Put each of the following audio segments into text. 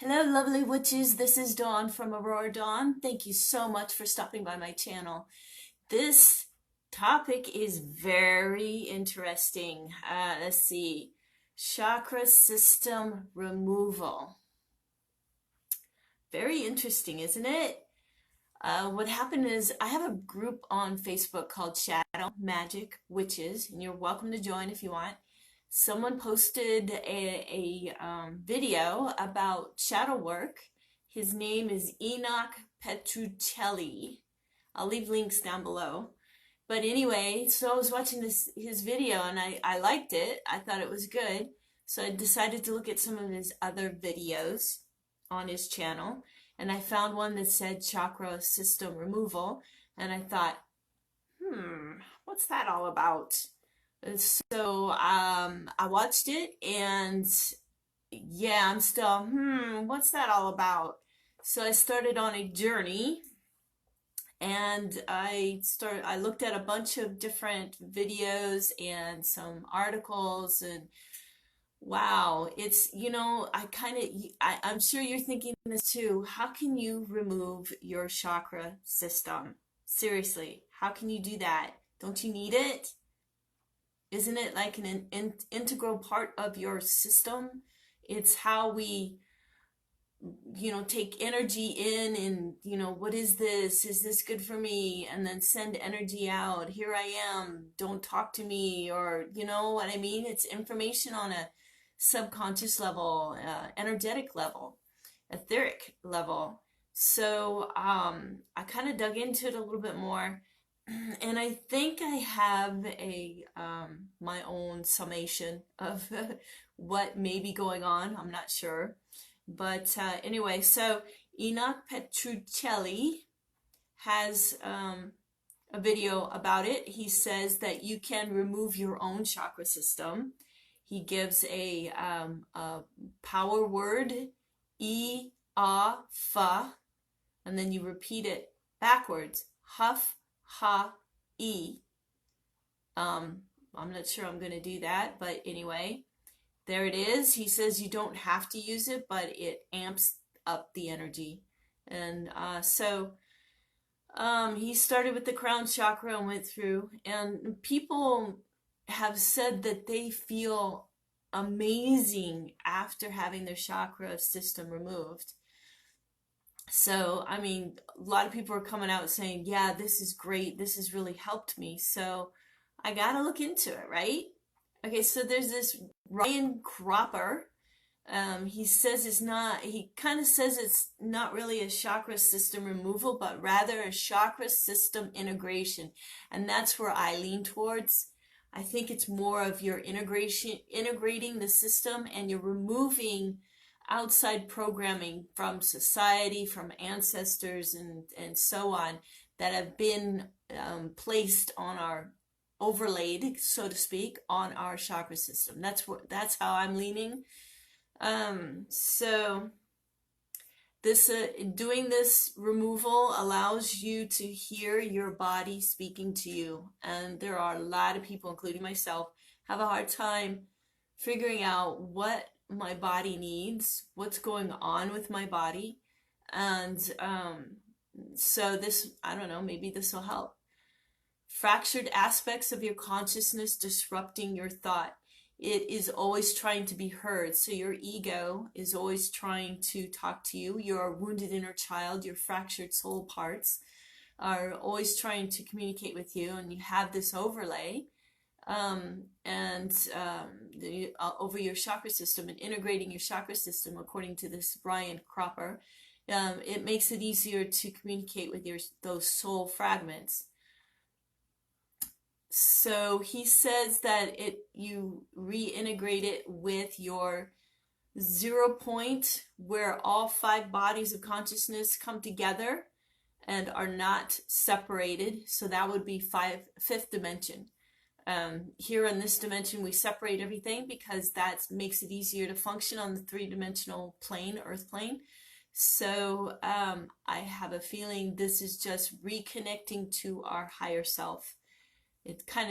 Hello, lovely witches. This is Dawn from Aurora Dawn. Thank you so much for stopping by my channel. This topic is very interesting. Let's see. Chakra system removal. Very interesting, isn't it? What happened is I have a group on Facebook called Shadow Magic Witches, and you're welcome to join if you want. Someone posted a video about shadow work. His name is Enoch Petruccelli. I'll leave links down below. But anyway, so I was watching his video and I liked it. I thought it was good. So I decided to look at some of his other videos on his channel. And I found one that said chakra system removal. And I thought, what's that all about? So I watched it and yeah, I'm still, what's that all about? So I started on a journey and I looked at a bunch of different videos and some articles, and wow, it's, I'm sure you're thinking this too. How can you remove your chakra system? Seriously, how can you do that? Don't you need it? Isn't it like an integral part of your system? It's how we, take energy in and, what is this? Is this good for me? And then send energy out. Here I am. Don't talk to me. Or, you know what I mean? It's information on a subconscious level, energetic level, etheric level. So I kind of dug into it a little bit more. And I think I have a my own summation of what may be going on. I'm not sure. But anyway, so Enoch Petruccelli has a video about it. He says that you can remove your own chakra system. He gives a power word, E-A-Fa, and then you repeat it backwards, Huff, Ha-E. I'm not sure I'm going to do that, but anyway, there it is. He says you don't have to use it, but it amps up the energy. And he started with the crown chakra and went through, and people have said that they feel amazing after having their chakra system removed. So, I mean, a lot of people are coming out saying, yeah, this is great. This has really helped me. So I got to look into it, right? Okay, so there's this Ryan Cropper. He kind of says it's not really a chakra system removal, but rather a chakra system integration. And that's where I lean towards. I think it's more of your integrating the system, and you're removing outside programming from society, from ancestors, and so on, that have been placed on our, overlaid, so to speak, on our chakra system. That's how I'm leaning. So this doing this removal allows you to hear your body speaking to you, and there are a lot of people, including myself, have a hard time figuring out what my body needs, what's going on with my body. And so this, I don't know, maybe this will help. Fractured aspects of your consciousness disrupting your thought. It is always trying to be heard. So your ego is always trying to talk to you. Your wounded inner child, your fractured soul parts are always trying to communicate with you, and you have this overlay. Over your chakra system, and integrating your chakra system, according to this Brian Cropper, it makes it easier to communicate with those soul fragments. So he says that you reintegrate it with your 0 point, where all 5 bodies of consciousness come together and are not separated. So that would be fifth dimension. Here in this dimension, we separate everything because that makes it easier to function on the 3-dimensional plane, earth plane. So I have a feeling this is just reconnecting to our higher self.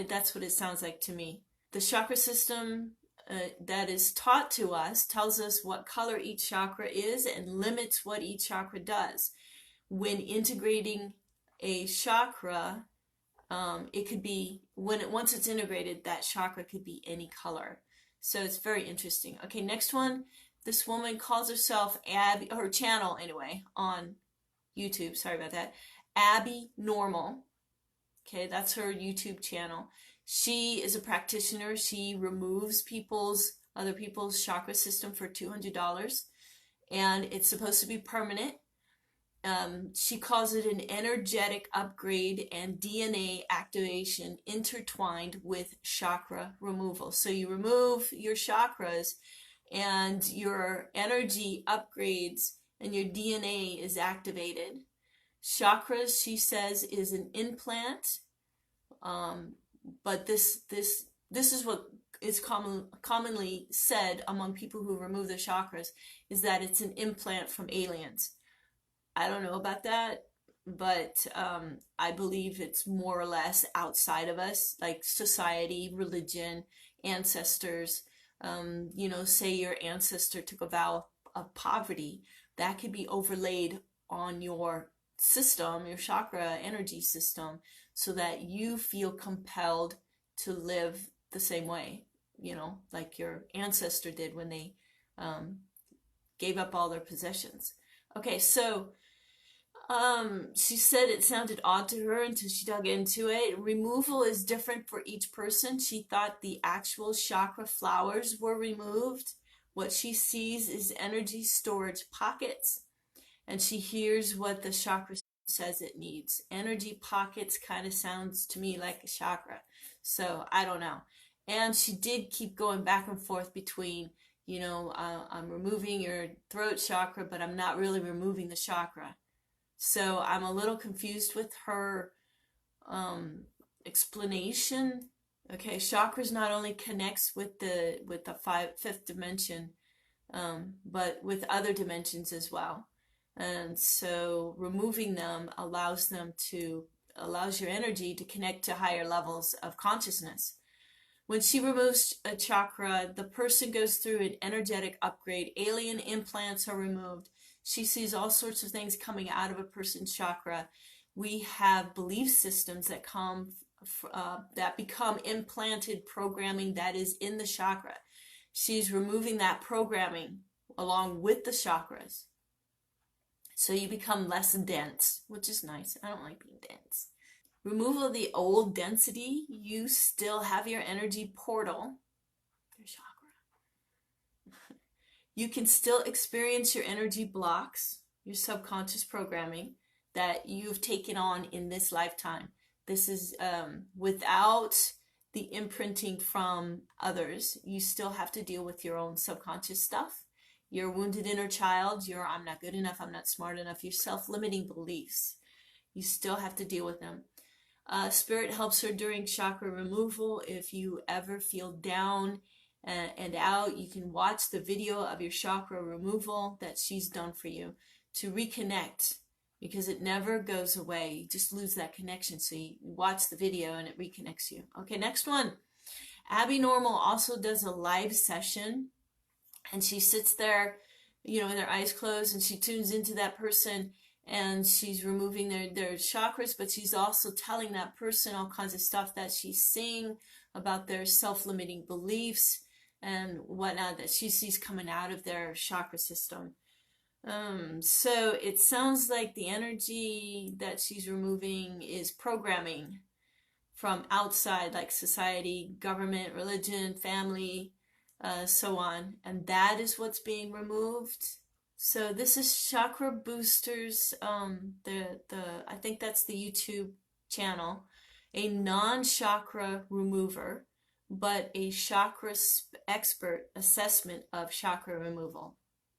That's what it sounds like to me. The chakra system that is taught to us tells us what color each chakra is and limits what each chakra does. When integrating a chakra, it could be, once it's integrated, that chakra could be any color. So it's very interesting. Okay, next one. This woman calls herself Abby, her channel anyway, on YouTube. Sorry about that. Abby Normal. Okay, that's her YouTube channel. She is a practitioner. She removes other people's chakra system for $200, and it's supposed to be permanent. She calls it an energetic upgrade and DNA activation intertwined with chakra removal. So you remove your chakras and your energy upgrades and your DNA is activated. Chakras, she says, is an implant, but this is what is commonly said among people who remove their chakras, is that it's an implant from aliens. I don't know about that, but I believe it's more or less outside of us, like society, religion, ancestors. Say your ancestor took a vow of poverty, that could be overlaid on your system, your chakra energy system, so that you feel compelled to live the same way, like your ancestor did when they gave up all their possessions. Okay, so she said it sounded odd to her until she dug into it. Removal is different for each person. She thought the actual chakra flowers were removed. What she sees is energy storage pockets, and she hears what the chakra says it needs. Energy pockets kind of sounds to me like a chakra, so I don't know. And she did keep going back and forth between, I'm removing your throat chakra, but I'm not really removing the chakra. So I'm a little confused with her explanation. Okay, chakras not only connects with the fifth dimension, but with other dimensions as well. And so removing them allows your energy to connect to higher levels of consciousness. When she removes a chakra, the person goes through an energetic upgrade. Alien implants are removed. She sees all sorts of things coming out of a person's chakra. We have belief systems that become implanted programming that is in the chakra. She's removing that programming along with the chakras. So you become less dense, which is nice. I don't like being dense. Removal of the old density, you still have your energy portal, your chakra. You can still experience your energy blocks, your subconscious programming that you've taken on in this lifetime. This is without the imprinting from others. You still have to deal with your own subconscious stuff, your wounded inner child, your I'm not good enough, I'm not smart enough, your self-limiting beliefs. You still have to deal with them. Spirit helps her during chakra removal. If you ever feel down and out, you can watch the video of your chakra removal that she's done for you to reconnect, because it never goes away. You just lose that connection. So you watch the video and it reconnects you. Okay, next one. Abby Normal also does a live session, and she sits there, with her eyes closed, and she tunes into that person, and she's removing their chakras, but she's also telling that person all kinds of stuff that she's seeing about their self-limiting beliefs and whatnot that she sees coming out of their chakra system. So it sounds like the energy that she's removing is programming from outside, like society, government, religion, family, so on. And that is what's being removed. So this is Chakra Boosters, I think that's the YouTube channel, a non-chakra remover, but a chakra expert assessment of chakra removal.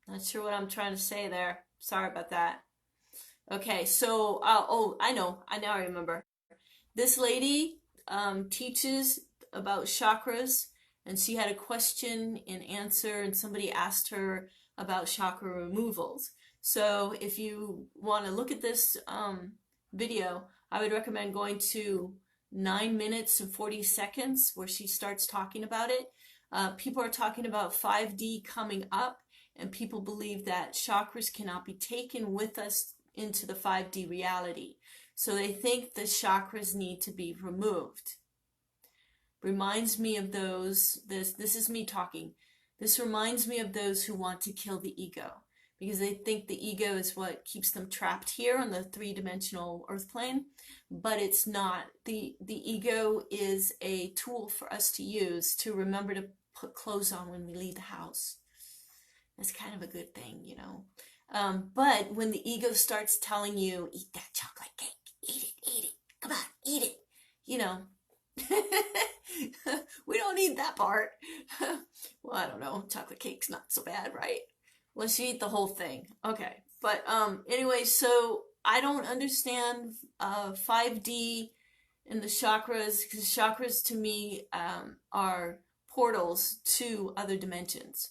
Not sure what I'm trying to say there. Sorry about that. Okay, so, I know, I remember. This lady teaches about chakras, and she had a question and answer, and somebody asked her about chakra removals. So if you want to look at this video, I would recommend going to 9 minutes and 40 seconds where she starts talking about it. People are talking about 5D coming up, and people believe that chakras cannot be taken with us into the 5D reality. So they think the chakras need to be removed. Reminds me of those, this is me talking. This reminds me of those who want to kill the ego, because they think the ego is what keeps them trapped here on the three-dimensional earth plane, but it's not. The ego is a tool for us to use to remember to put clothes on when we leave the house. That's kind of a good thing, you know. But when the ego starts telling you, eat that chocolate cake, eat it, come on, eat it, you know, we don't need that part. Well, I don't know, chocolate cake's not so bad, right? Unless you eat the whole thing. Okay, but anyway, so I don't understand 5D and the chakras, because chakras to me are portals to other dimensions.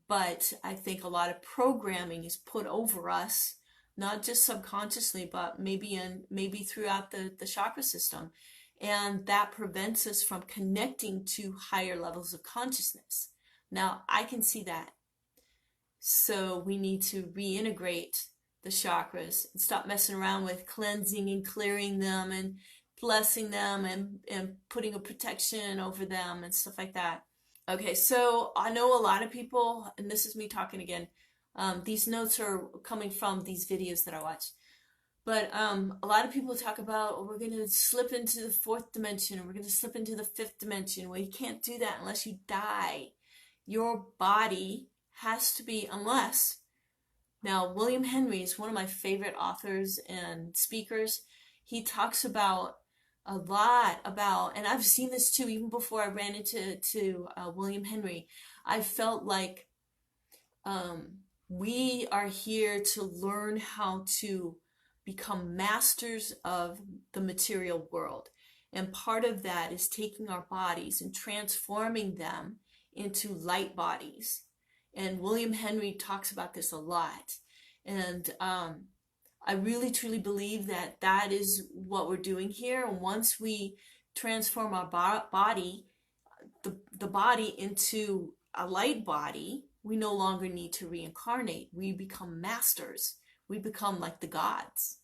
But I think a lot of programming is put over us, not just subconsciously, but maybe throughout the chakra system. And that prevents us from connecting to higher levels of consciousness. Now, I can see that. So we need to reintegrate the chakras and stop messing around with cleansing and clearing them and blessing them and putting a protection over them and stuff like that. Okay, so I know a lot of people, and this is me talking again, these notes are coming from these videos that I watch. But a lot of people talk about, oh, we're going to slip into the fourth dimension, or we're going to slip into the fifth dimension. Well, you can't do that unless you die. Your body has to be, unless, now William Henry is one of my favorite authors and speakers. He talks about a lot about, and I've seen this too, even before I ran into William Henry. I felt like we are here to learn how to become masters of the material world. And part of that is taking our bodies and transforming them into light bodies. And William Henry talks about this a lot. And I really truly believe that that is what we're doing here. And once we transform our body, the body into a light body, we no longer need to reincarnate. We become masters. We become like the gods.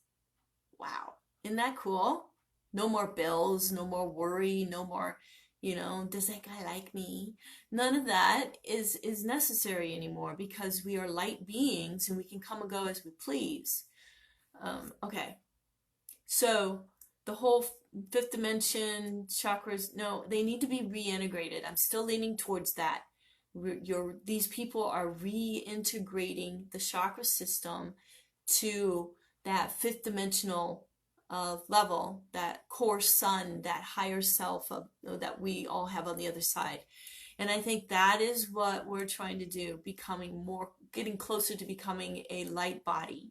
Wow. Isn't that cool? No more bills, no more worry, no more, you know, does that guy like me? None of that is necessary anymore, because we are light beings and we can come and go as we please. Okay. So the whole fifth dimension chakras, no, they need to be reintegrated. I'm still leaning towards that. These people are reintegrating the chakra system to that fifth dimensional level, that core sun, that higher self that we all have on the other side. And I think that is what we're trying to do, getting closer to becoming a light body.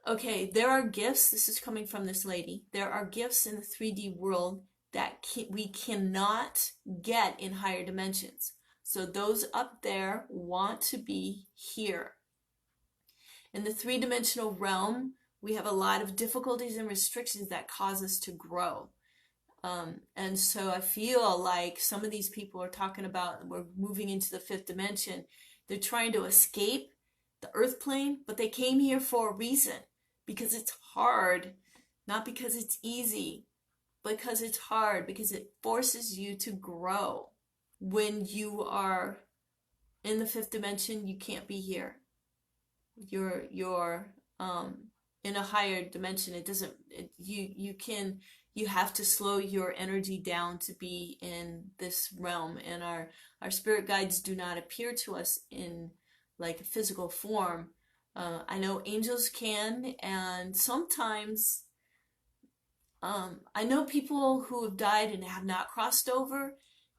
Okay, there are gifts, this is coming from this lady, there are gifts in the 3D world that we cannot get in higher dimensions. So those up there want to be here. In the three-dimensional realm, we have a lot of difficulties and restrictions that cause us to grow. And so I feel like some of these people are talking about, we're moving into the fifth dimension. They're trying to escape the earth plane, but they came here for a reason. Because it's hard, not because it's easy, because it's hard, because it forces you to grow. When you are in the fifth dimension, you can't be here. You're in a higher dimension. It doesn't, you have to slow your energy down to be in this realm. And our spirit guides do not appear to us in like a physical form. I know angels can, and sometimes I know people who have died and have not crossed over.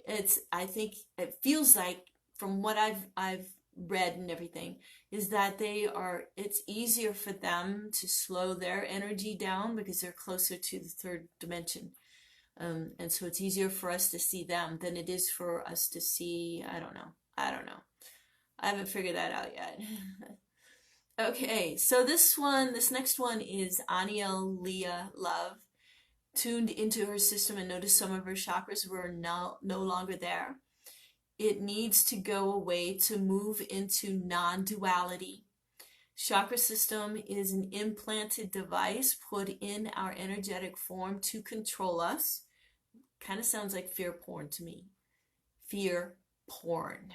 I think it feels like, from what I've read and everything, is that it's easier for them to slow their energy down because they're closer to the third dimension. And so it's easier for us to see them than it is for us to see, I don't know. I haven't figured that out yet. Okay, so this next one is Aniel Leah Love. tuned into her system and noticed some of her chakras were no longer there. It needs to go away to move into non-duality. Chakra system is an implanted device put in our energetic form to control us. Kind of sounds like fear porn to me. Fear porn.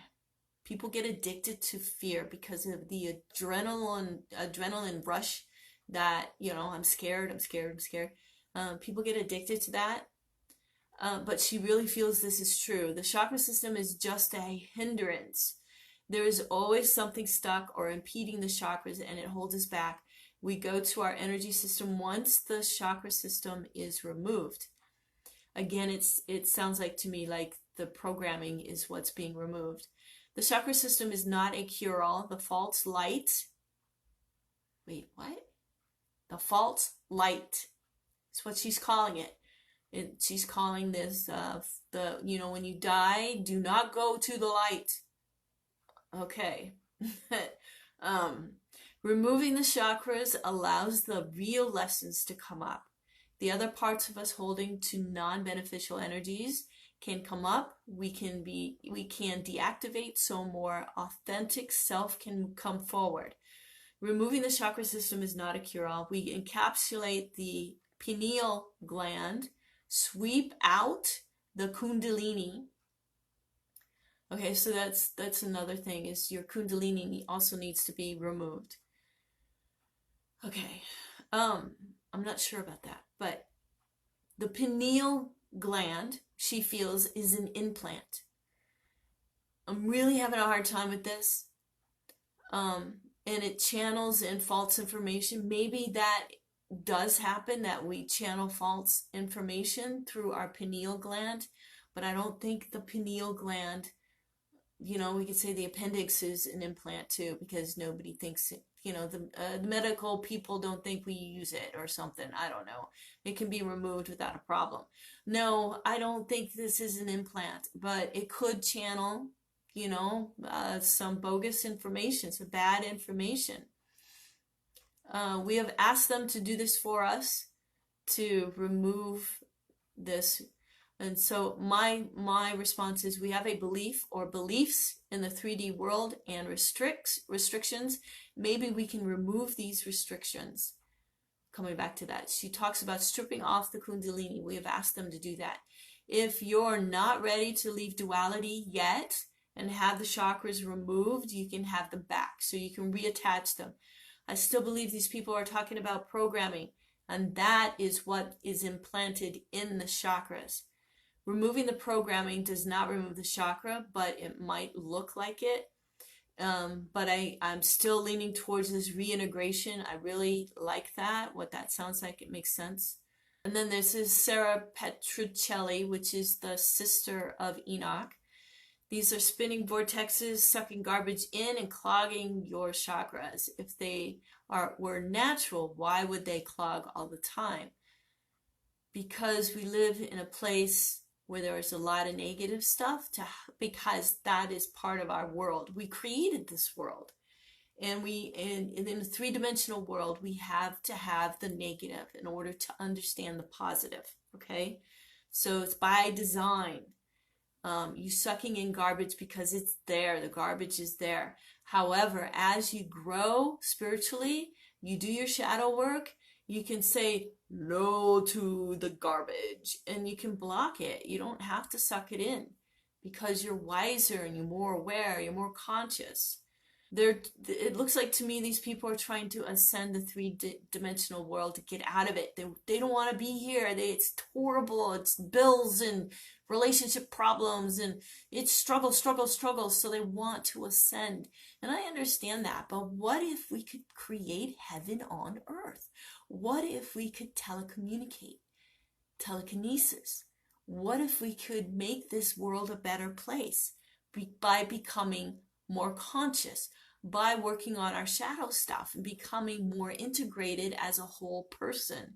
People get addicted to fear because of the adrenaline rush that, I'm scared, I'm scared, I'm scared. People get addicted to that. But she really feels this is true. The chakra system is just a hindrance. There is always something stuck or impeding the chakras, and it holds us back. We go to our energy system once the chakra system is removed. Again, it sounds like to me like the programming is what's being removed. The chakra system is not a cure-all. The false light. Wait, what? The false light. That's what she's calling it. She's calling this when you die, do not go to the light. Okay. Removing the chakras allows the real lessons to come up. The other parts of us holding to non-beneficial energies can come up. We can deactivate so more authentic self can come forward. Removing the chakra system is not a cure-all. We encapsulate the pineal gland, sweep out the kundalini. Okay, so that's another thing, is your kundalini also needs to be removed. Okay, I'm not sure about that, but the pineal gland, she feels, is an implant. I'm really having a hard time with this. And it channels in false information. Maybe that does happen, that we channel false information through our pineal gland, but I don't think the pineal gland, we could say the appendix is an implant too, because nobody thinks it, the medical people don't think we use it or something. I don't know. It can be removed without a problem. No, I don't think this is an implant, but it could channel, some bogus information, some bad information. We have asked them to do this for us, to remove this. And so my response is, we have a belief or beliefs in the 3D world and restrictions. Maybe we can remove these restrictions. Coming back to that, she talks about stripping off the kundalini. We have asked them to do that. If you're not ready to leave duality yet and have the chakras removed, you can have them back, so you can reattach them. I still believe these people are talking about programming, and that is what is implanted in the chakras. Removing the programming does not remove the chakra, but it might look like it. But I'm still leaning towards this reintegration. I really like that, what that sounds like. It makes sense. And then there's this Sarah Petruccelli, which is the sister of Enoch. These are spinning vortexes, sucking garbage in and clogging your chakras. If they were natural, why would they clog all the time? Because we live in a place where there is a lot of negative stuff, because that is part of our world. We created this world. And in a three-dimensional world, we have to have the negative in order to understand the positive, okay? So it's by design. You sucking in garbage because it's there. The garbage is there. However, as you grow spiritually, you do your shadow work, you can say no to the garbage and you can block it. You don't have to suck it in, because you're wiser and you're more aware, you're more conscious. It looks like to me these people are trying to ascend the three-dimensional world to get out of it. They don't want to be here. It's horrible. It's bills and relationship problems, and it's struggle. So they want to ascend. And I understand that. But what if we could create heaven on earth? What if we could telecommunicate? Telekinesis. What if we could make this world a better place by becoming more conscious, by working on our shadow stuff and becoming more integrated as a whole person?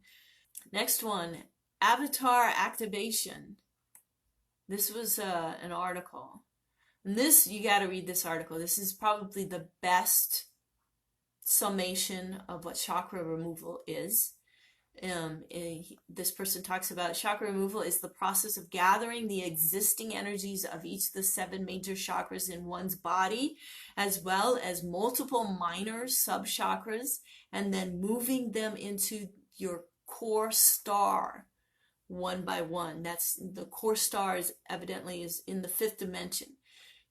Next one, avatar activation. This was an article. And this, you got to read this article. This is probably the best summation of what chakra removal is. This person talks about chakra removal is the process of gathering the existing energies of each of the 7 major chakras in one's body, as well as multiple minor sub-chakras, and then moving them into your core star one by one. That's the core star is evidently is in the 5th dimension.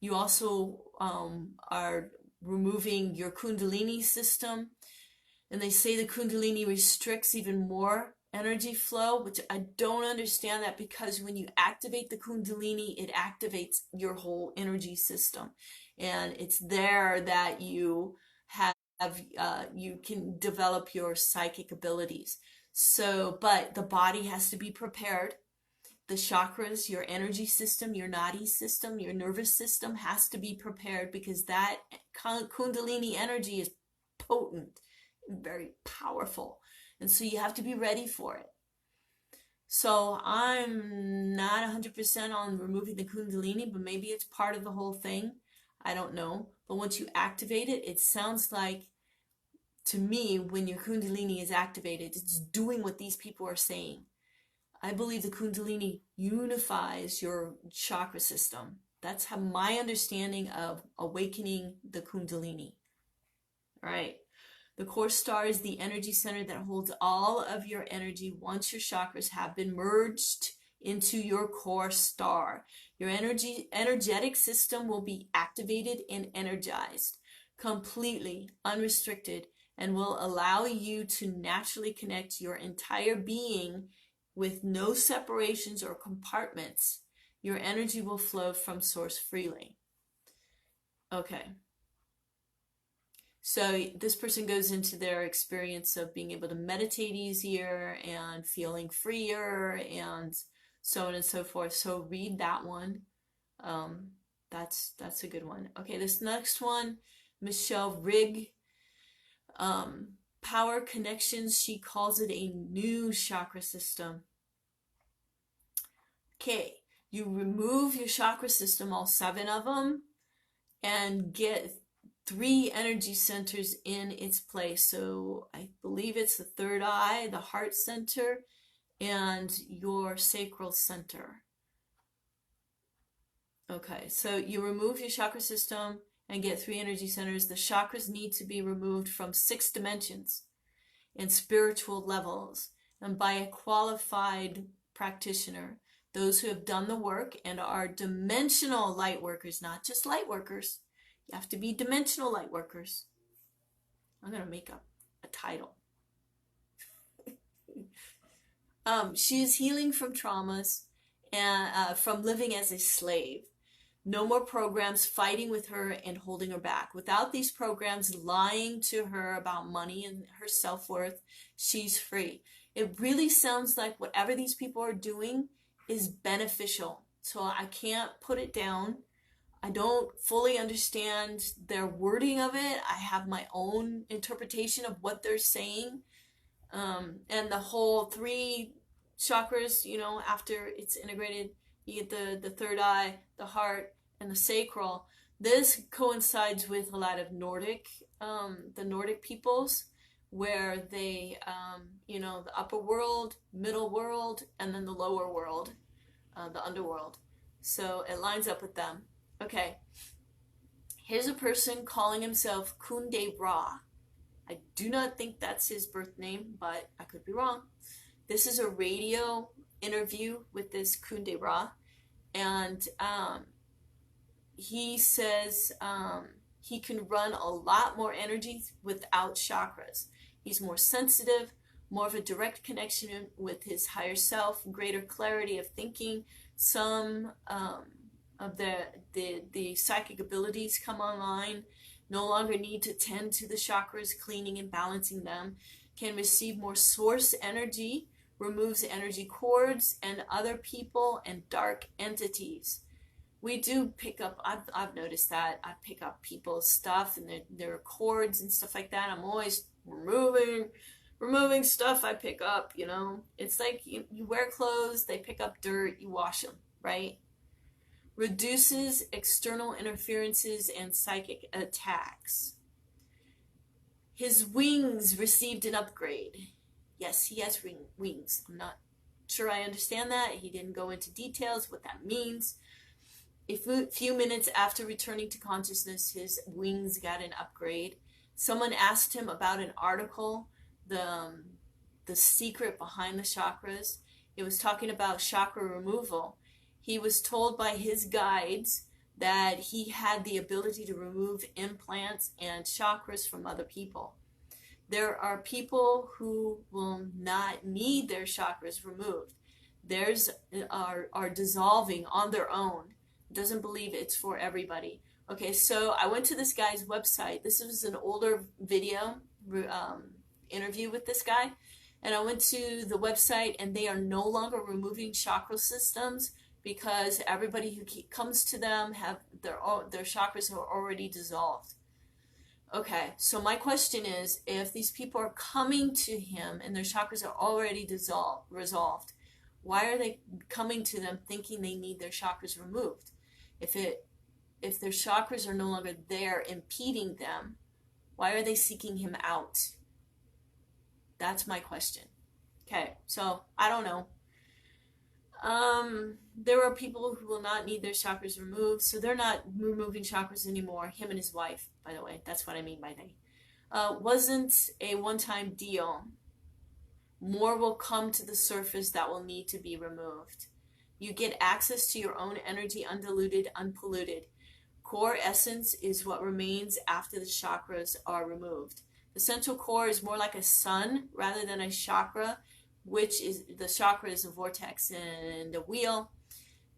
You also are removing your Kundalini system. And they say the Kundalini restricts even more energy flow, which I don't understand that, because when you activate the Kundalini, it activates your whole energy system. And it's there that you have, you can develop your psychic abilities. So, but the body has to be prepared. The chakras, your energy system, your nadi system, your nervous system has to be prepared, because that Kundalini energy is potent, very powerful, and so you have to be ready for it. So I'm not 100% on removing the Kundalini, but maybe it's part of the whole thing. I don't know. But once you activate it, it sounds like, to me, when your Kundalini is activated, it's doing what these people are saying. I believe the Kundalini unifies your chakra system. That's how my understanding of awakening the Kundalini. All right. The core star is the energy center that holds all of your energy once your chakras have been merged into your core star. Your energetic system will be activated and energized, completely unrestricted, and will allow you to naturally connect your entire being with no separations or compartments. Your energy will flow from source freely. Okay. So this person goes into their experience of being able to meditate easier and feeling freer and so on and so forth. So read that one. That's a good one. Okay, this next one, Michelle Rigg, power connections. She calls it a new chakra system. Okay, you remove your chakra system, all 7 of them, and get 3 energy centers in its place. So I believe it's the 3rd eye, the heart center, and your sacral center. Okay, so you remove your chakra system and get 3 energy centers. The chakras need to be removed from 6 dimensions and spiritual levels, and by a qualified practitioner, those who have done the work and are dimensional light workers, not just light workers. You have to be dimensional light workers. I'm going to make up a title. She is healing from traumas and from living as a slave. No more programs fighting with her and holding her back. Without these programs lying to her about money and her self-worth, she's free. It really sounds like whatever these people are doing is beneficial. So I can't put it down. I don't fully understand their wording of it. I have my own interpretation of what they're saying. And the whole 3 chakras, you know, after it's integrated, you get the 3rd eye, the heart, and the sacral. This coincides with a lot of Nordic, the Nordic peoples, where they, you know, the upper world, middle world, and then the lower world, the underworld. So it lines up with them. Okay, here's a person calling himself Kunde Ra. I do not think that's his birth name, but I could be wrong. This is a radio interview with this Kunde Ra, and he says he can run a lot more energy without chakras. He's more sensitive, more of a direct connection with his higher self, greater clarity of thinking. Some of the psychic abilities come online, no longer need to tend to the chakras, cleaning and balancing them, can receive more source energy, removes energy cords and other people and dark entities. We do pick up, I've noticed that, I pick up people's stuff and their cords and stuff like that. I'm always removing stuff I pick up, you know. It's like you wear clothes, they pick up dirt, you wash them, right? Reduces external interferences and psychic attacks. His wings received an upgrade. Yes, he has wings. I'm not sure I understand that. He didn't go into details what that means. A few minutes after returning to consciousness, his wings got an upgrade. Someone asked him about an article, the secret behind the chakras. It was talking about chakra removal. He was told by his guides that he had the ability to remove implants and chakras from other people. There are people who will not need their chakras removed. Theirs are dissolving on their own. Doesn't believe it's for everybody. Okay, so I went to this guy's website. This was an older video interview with this guy. And I went to the website, and they are no longer removing chakra systems because everybody who comes to them have their chakras are already dissolved. Okay, so my question is, if these people are coming to him and their chakras are already resolved, why are they coming to them thinking they need their chakras removed? If their chakras are no longer there impeding them, why are they seeking him out? That's my question. Okay, so I don't know. There are people who will not need their chakras removed, so they're not removing chakras anymore. Him and his wife, by the way. That's what I mean by they. Wasn't a one-time deal. More will come to the surface that will need to be removed. You get access to your own energy, undiluted, unpolluted. Core essence is what remains after the chakras are removed. The central core is more like a sun rather than a chakra, which is the chakra is a vortex and a wheel.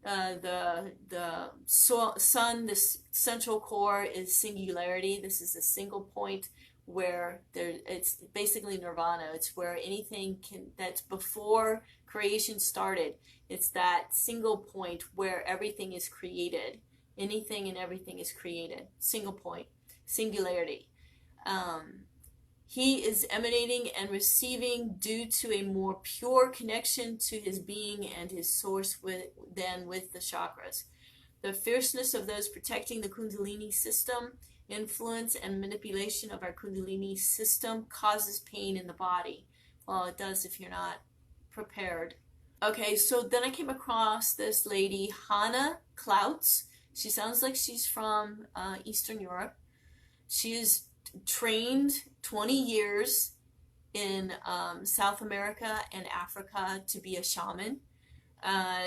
The sun, this central core is singularity. This is a single point where it's basically nirvana. It's where anything that's before creation started. It's that single point where everything is created. Anything and everything is created. Single point, singularity. He is emanating and receiving due to a more pure connection to his being and his source than with the chakras. The fierceness of those protecting the Kundalini system, influence and manipulation of our Kundalini system causes pain in the body. Well, it does if you're not prepared. Okay, so then I came across this lady, Hannah Klautz. She sounds like she's from Eastern Europe. She is trained 20 years in South America and Africa to be a shaman.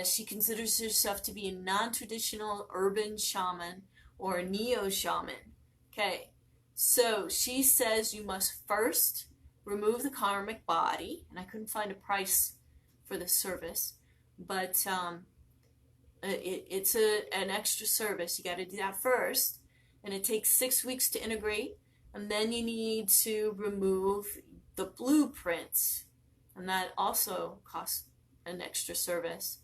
She considers herself to be a non-traditional urban shaman or a neo-shaman. Okay, so she says you must first remove the karmic body, and I couldn't find a price for the service, but it's an extra service. You got to do that first, and it takes 6 weeks to integrate. And then you need to remove the blueprints, and that also costs an extra service.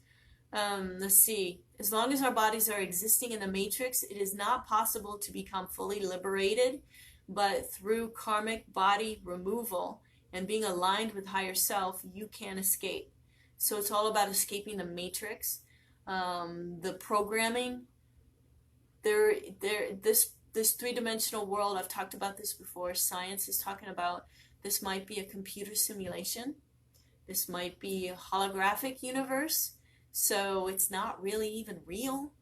Let's see. As long as our bodies are existing in the matrix, it is not possible to become fully liberated, but through karmic body removal and being aligned with higher self, you can escape. So it's all about escaping the matrix. The programming, this three-dimensional world, I've talked about this before, science is talking about this might be a computer simulation. This might be a holographic universe, so it's not really even real.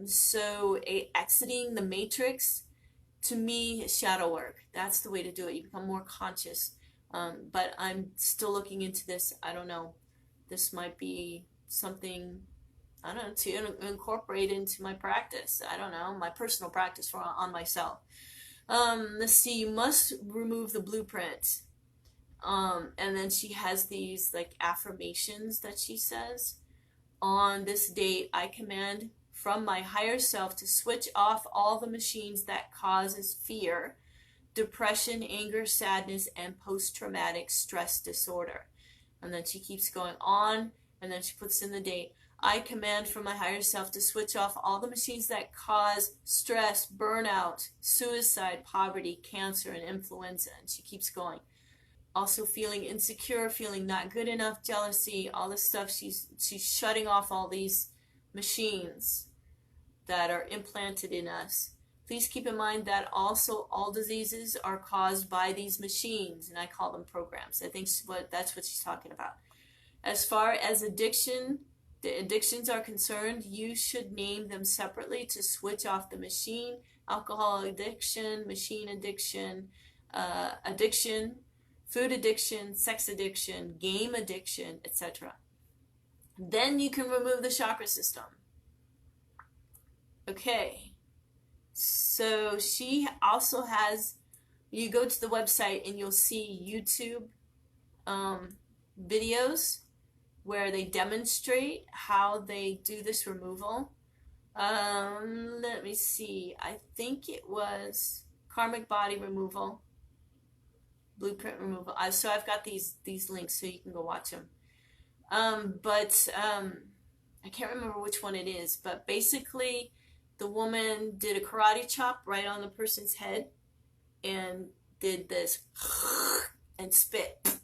So exiting the matrix, to me, is shadow work. That's the way to do it. You become more conscious. But I'm still looking into this. I don't know. This might be something, I don't know, to incorporate into my practice. I don't know, my personal practice on myself. Let's see, you must remove the blueprint. And then she has these like affirmations that she says. On this date, I command from my higher self to switch off all the machines that causes fear, depression, anger, sadness, and post-traumatic stress disorder. And then she keeps going on, and then she puts in the date. I command from my higher self to switch off all the machines that cause stress, burnout, suicide, poverty, cancer, and influenza. And she keeps going. Also feeling insecure, feeling not good enough, jealousy, all this stuff. She's shutting off all these machines that are implanted in us. Please keep in mind that also all diseases are caused by these machines, and I call them programs. I think that's what she's talking about. As far as the addictions are concerned, you should name them separately to switch off the machine. Alcohol addiction, machine addiction, addiction, food addiction, sex addiction, game addiction, etc. Then you can remove the chakra system. Okay. So she also has, you go to the website and you'll see YouTube videos where they demonstrate how they do this removal. Let me see. I think it was karmic body removal, blueprint removal. So I've got these links so you can go watch them. I can't remember which one it is, but basically the woman did a karate chop right on the person's head and did this and spit,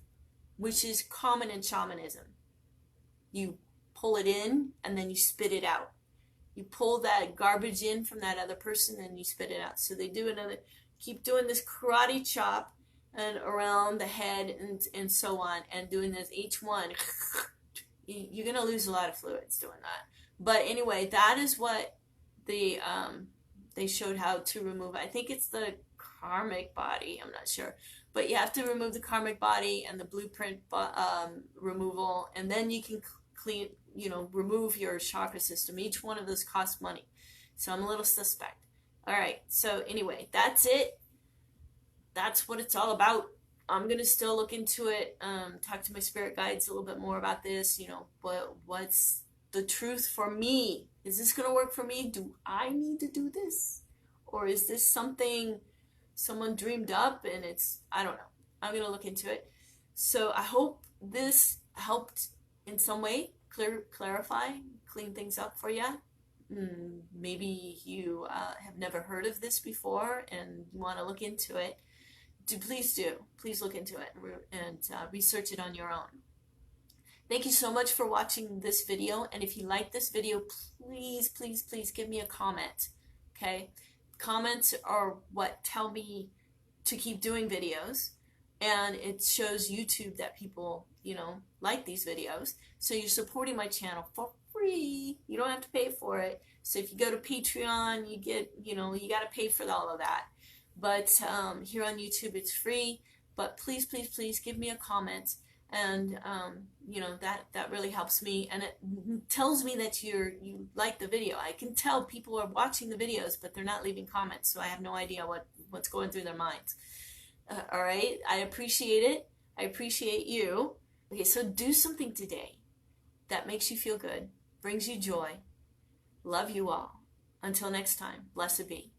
which is common in shamanism. You pull it in and then you spit it out. You pull that garbage in from that other person and you spit it out. So they do keep doing this karate chop and around the head and so on, and doing this each one. You're going to lose a lot of fluids doing that. But anyway, that is what they showed how to remove. I think it's the karmic body. I'm not sure. But you have to remove the karmic body and the blueprint removal, and then you can remove your chakra system. Each one of those costs money. So I'm a little suspect. All right. So anyway, that's it. That's what it's all about. I'm going to still look into it, talk to my spirit guides a little bit more about this. What's the truth for me? Is this going to work for me? Do I need to do this? Or is this something someone dreamed up and I don't know. I'm going to look into it. So I hope this helped in some way clarify, clean things up for you. Maybe you have never heard of this before and you want to look into it. Please look into it and research it on your own. Thank you so much for watching this video, and if you like this video, please give me a comment. Okay, comments are what tell me to keep doing videos, and it shows YouTube that people like these videos. So you're supporting my channel for free. You don't have to pay for it. So if you go to Patreon, you get you got to pay for all of that. But here on YouTube, it's free. But please give me a comment, and that really helps me, and it tells me that you like the video. I can tell people are watching the videos, but they're not leaving comments, so I have no idea what's going through their minds. All right, I appreciate it. I appreciate you. Okay, so do something today that makes you feel good, brings you joy. Love you all. Until next time, blessed be.